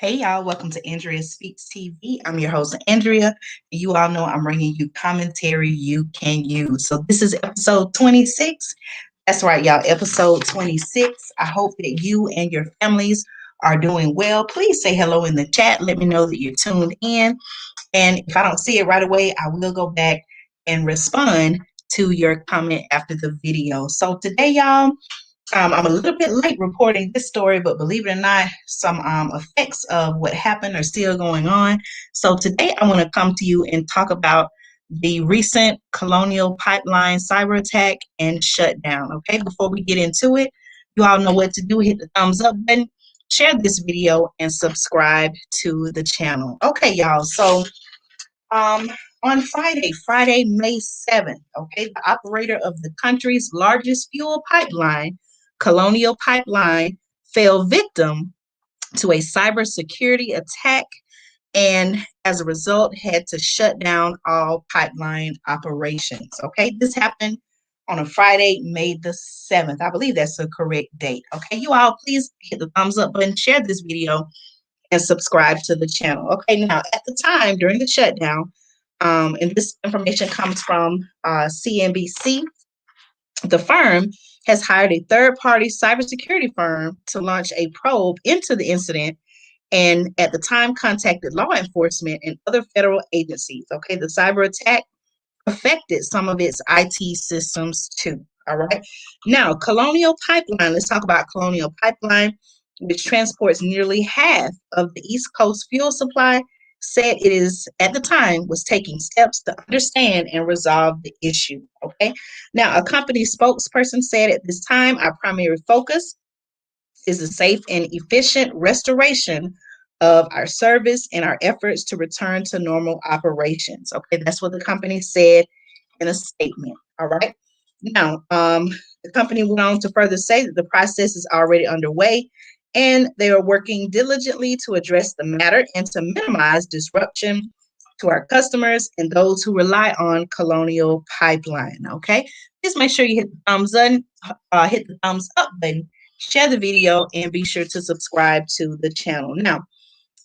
Hey y'all, welcome to Andrea Speaks TV. I'm your host, Andrea. You all know I'm bringing you commentary you can use. So this is episode 26. That's right, y'all, episode 26. I hope that you and your families are doing well. Please say hello in the chat. Let me know that you're tuned in. And if I don't see it right away, I will go back and respond to your comment after the video. So today, y'all, I'm a little bit late reporting this story, but believe it or not, some effects of what happened are still going on. So today I want to come to you and talk about the recent Colonial Pipeline cyber attack and shutdown. Okay, before we get into it, you all know what to do. Hit the thumbs up button, share this video, and subscribe to the channel. Okay, y'all. So um, on Friday, May 7th, okay, the operator of the country's largest fuel pipeline, Colonial Pipeline, fell victim to a cybersecurity attack and as a result had to shut down all pipeline operations. Okay, this happened on a Friday, May the 7th. I believe that's the correct date. Okay, you all please hit the thumbs up button, share this video, and subscribe to the channel. Okay, now at the time during the shutdown, and this information comes from CNBC, the firm has hired a third-party cybersecurity firm to launch a probe into the incident and at the time contacted law enforcement and other federal agencies. Okay, the cyber attack affected some of its IT systems too. All right. Now, Colonial Pipeline, let's talk about Colonial Pipeline, which transports nearly half of the East Coast fuel supply, said it is at the time was taking steps to understand and resolve the issue. Okay. Now, a company spokesperson said at this time, our primary focus is the safe and efficient restoration of our service and our efforts to return to normal operations. Okay, that's what the company said in a statement. All right. Now, the company went on to further say that the process is already underway and they are working diligently to address the matter and to minimize disruption to our customers and those who rely on Colonial Pipeline. Okay, just make sure you hit the hit the thumbs up button, share the video, and be sure to subscribe to the channel. Now,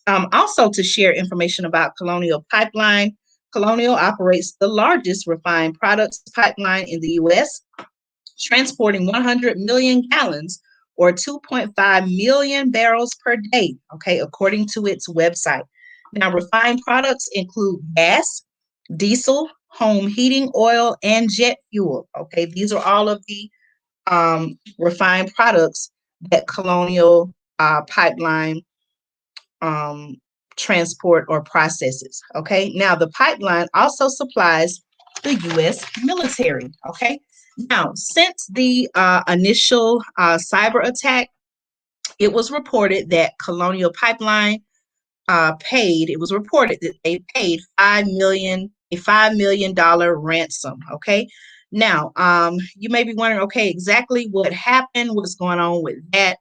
also to share information about Colonial Pipeline, Colonial operates the largest refined products pipeline in the U.S., transporting 100 million gallons or 2.5 million barrels per day, okay, according to its website. Now, refined products include gas, diesel, home heating oil, and jet fuel, okay? These are all of the refined products that Colonial Pipeline transport or processes. Okay. Now, the pipeline also supplies the U.S. military. Okay. Now, since the initial cyber attack, it was reported that Colonial Pipeline it was reported that they paid a $5 million ransom. Okay. Now, you may be wondering, okay, exactly what happened, what's going on with that?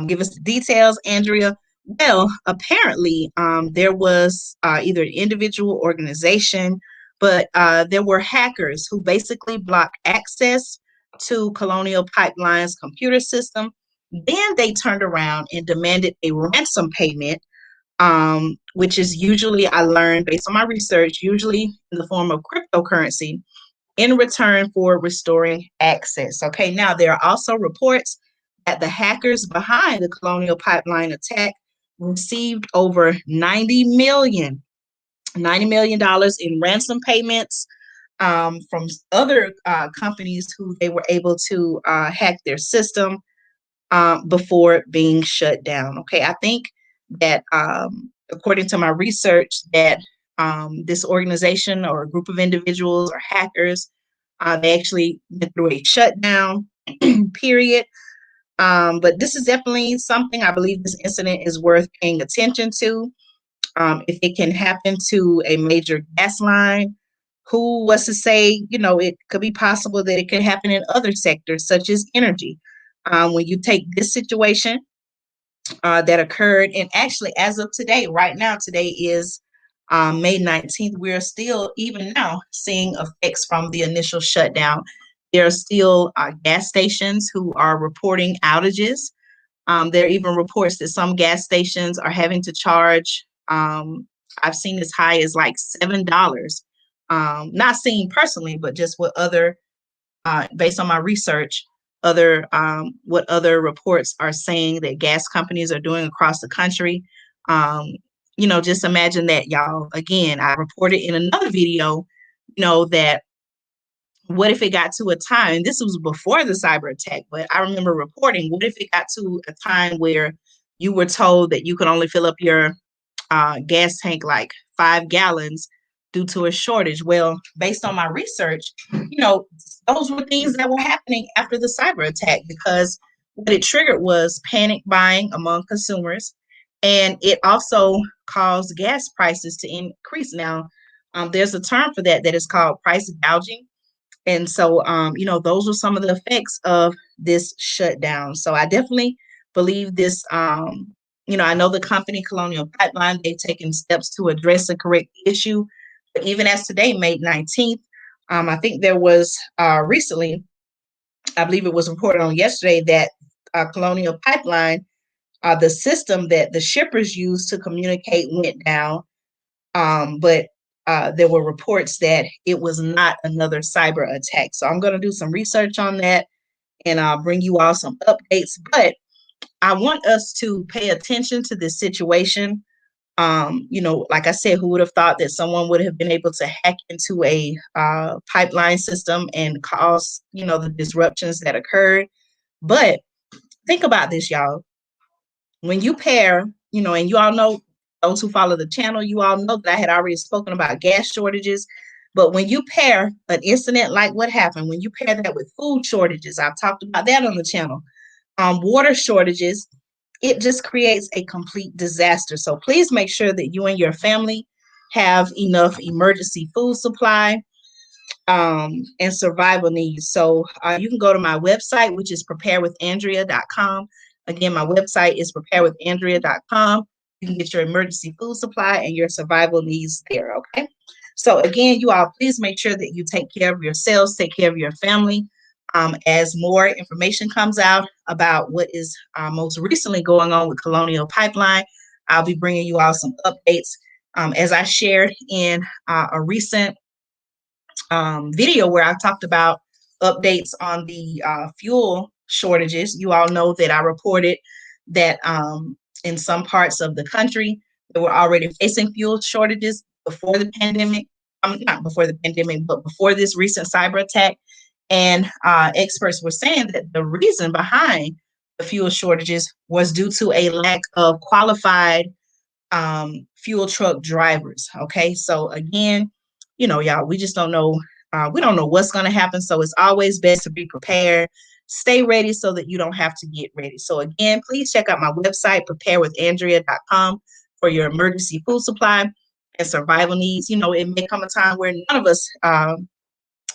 Give us the details, Andrea. Well, apparently, there was either an individual organization, but there were hackers who basically blocked access to Colonial Pipeline's computer system. Then they turned around and demanded a ransom payment, which is usually, I learned based on my research, usually in the form of cryptocurrency in return for restoring access. Okay, now there are also reports that the hackers behind the Colonial Pipeline attack received over $90 million in ransom payments from other companies who they were able to hack their system before being shut down. Okay, I think that according to my research that this organization or a group of individuals or hackers, they actually went through a shutdown period. But this is definitely something I believe this incident is worth paying attention to. If it can happen to a major gas line, who was to say, it could be possible that it could happen in other sectors such as energy. When you take this situation that occurred, and actually as of today, right now, today is May 19th, we're still, even now, seeing effects from the initial shutdown. There are still gas stations who are reporting outages. There are even reports that some gas stations are having to charge, I've seen as high as like $7. Not seen personally, but just what other, based on my research, other what other reports are saying that gas companies are doing across the country. Um, just imagine that, y'all. Again, I reported in another video, that what if it got to a time, this was before the cyber attack, but I remember reporting, what if it got to a time where you were told that you could only fill up your gas tank like 5 gallons due to a shortage? Well, based on my research, those were things that were happening after the cyber attack, because what it triggered was panic buying among consumers, and it also caused gas prices to increase. Now, there's a term for that is called price gouging. And so, those were some of the effects of this shutdown. So I definitely believe this. I know the company Colonial Pipeline, they've taken steps to address and correct the issue. But even as today, May 19th, I think there was recently, I believe it was reported on yesterday, that Colonial Pipeline, the system that the shippers use to communicate went down. But there were reports that it was not another cyber attack. So I'm going to do some research on that, and I'll bring you all some updates. But I want us to pay attention to this situation. Like I said, who would have thought that someone would have been able to hack into a pipeline system and cause, the disruptions that occurred? But think about this, y'all. When you pair, and you all know, those who follow the channel, you all know that I had already spoken about gas shortages. But when you pair an incident like what happened, when you pair that with food shortages, I've talked about that on the channel, water shortages, it just creates a complete disaster. So please make sure that you and your family have enough emergency food supply, and survival needs. So you can go to my website, which is preparewithandrea.com. Again, my website is preparewithandrea.com. You can get your emergency food supply and your survival needs there, okay? So again, you all, please make sure that you take care of yourselves, take care of your family. As more information comes out about what is most recently going on with Colonial Pipeline, I'll be bringing you all some updates. As I shared in a recent video where I talked about updates on the fuel shortages, you all know that I reported that in some parts of the country, they were already facing fuel shortages before the pandemic. Not before the pandemic, but before this recent cyber attack. And experts were saying that the reason behind the fuel shortages was due to a lack of qualified fuel truck drivers. Okay, so again, y'all, we just don't know. We don't know what's going to happen. So it's always best to be prepared. Stay ready so that you don't have to get ready. So again, please check out my website, preparewithandrea.com, for your emergency food supply and survival needs. It may come a time where none of us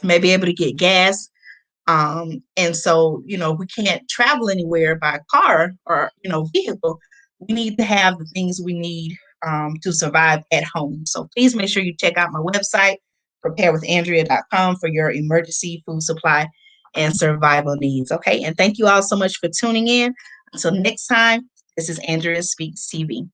may be able to get gas. And so, we can't travel anywhere by car or, vehicle. We need to have the things we need to survive at home. So please make sure you check out my website, preparewithandrea.com, for your emergency food supply and survival needs. Okay. And thank you all so much for tuning in. Until next time, this is Andrea Speaks TV.